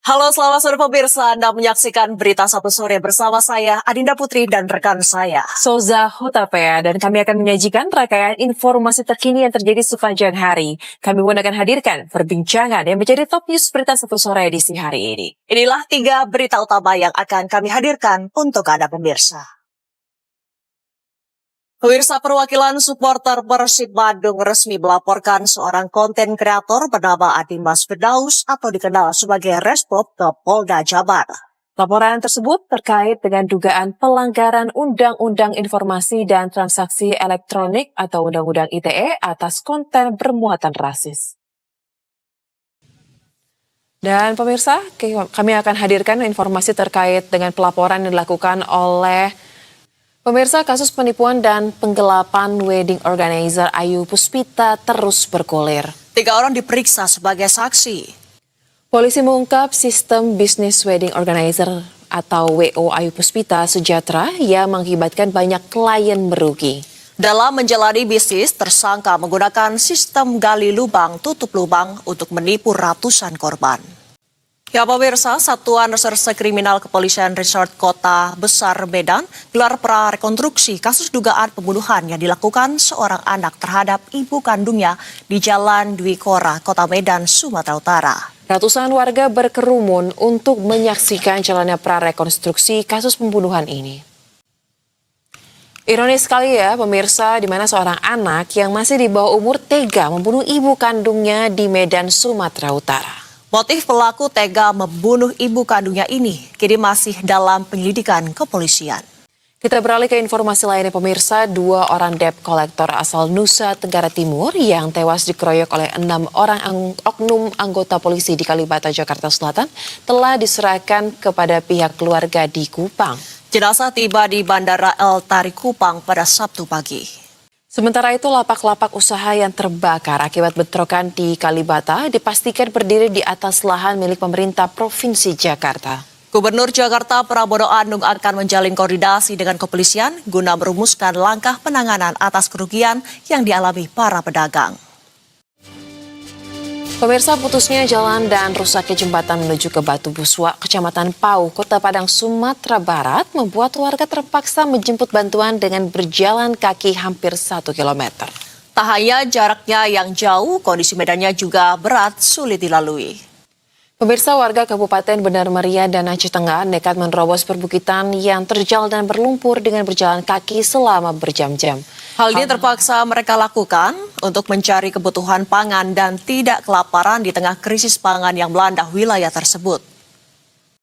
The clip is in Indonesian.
Halo, selamat sore pemirsa. Anda menyaksikan Berita Satu Sore bersama saya, Adinda Putri dan rekan saya, Soza Hutapea, dan kami akan menyajikan rangkaian informasi terkini yang terjadi sepanjang hari. Kami pun akan hadirkan perbincangan yang menjadi top news Berita Satu Sore edisi hari ini. Inilah 3 berita utama yang akan kami hadirkan untuk Anda pemirsa. Pemirsa, perwakilan supporter Persib Bandung resmi melaporkan seorang konten kreator bernama Adimas Firdaus atau dikenal sebagai Respop ke Polda Jabar. Laporan tersebut terkait dengan dugaan pelanggaran Undang-Undang Informasi dan Transaksi Elektronik atau Undang-Undang ITE atas konten bermuatan rasis. Dan pemirsa, kami akan hadirkan informasi terkait dengan pelaporan yang dilakukan oleh pemirsa. Kasus penipuan dan penggelapan wedding organizer Ayu Puspita terus bergulir. 3 orang diperiksa sebagai saksi. Polisi mengungkap sistem bisnis wedding organizer atau WO Ayu Puspita Sejahtera yang mengakibatkan banyak klien merugi. Dalam menjalani bisnis, tersangka menggunakan sistem gali lubang tutup lubang untuk menipu ratusan korban. Ya pemirsa, Satuan Reserse Kriminal Kepolisian Resort Kota Besar Medan gelar prarekonstruksi kasus dugaan pembunuhan yang dilakukan seorang anak terhadap ibu kandungnya di Jalan Dwi Kora, Kota Medan, Sumatera Utara. Ratusan warga berkerumun untuk menyaksikan jalannya prarekonstruksi kasus pembunuhan ini. Ironis sekali ya pemirsa, di mana seorang anak yang masih di bawah umur tega membunuh ibu kandungnya di Medan, Sumatera Utara. Motif pelaku tega membunuh ibu kandungnya ini kini masih dalam penyelidikan kepolisian. Kita beralih ke informasi lainnya pemirsa, 2 orang debt collector asal Nusa Tenggara Timur yang tewas dikeroyok oleh 6 orang oknum anggota polisi di Kalibata, Jakarta Selatan telah diserahkan kepada pihak keluarga di Kupang. Jenazah tiba di Bandara El Tari Kupang pada Sabtu pagi. Sementara itu, lapak-lapak usaha yang terbakar akibat bentrokan di Kalibata dipastikan berdiri di atas lahan milik pemerintah Provinsi Jakarta. Gubernur Jakarta Prabowo Anung akan menjalin koordinasi dengan kepolisian guna merumuskan langkah penanganan atas kerugian yang dialami para pedagang. Pemirsa, putusnya jalan dan rusaknya jembatan menuju ke Batu Buswa, Kecamatan Pau, Kota Padang, Sumatera Barat membuat warga terpaksa menjemput bantuan dengan berjalan kaki hampir 1 kilometer. Tak hanya jaraknya yang jauh, kondisi medannya juga berat, sulit dilalui. Pemirsa, warga Kabupaten Benar Meriah dan Aceh Tengah nekat menerobos perbukitan yang terjal dan berlumpur dengan berjalan kaki selama berjam-jam. Hal ini terpaksa mereka lakukan untuk mencari kebutuhan pangan dan tidak kelaparan di tengah krisis pangan yang melanda wilayah tersebut.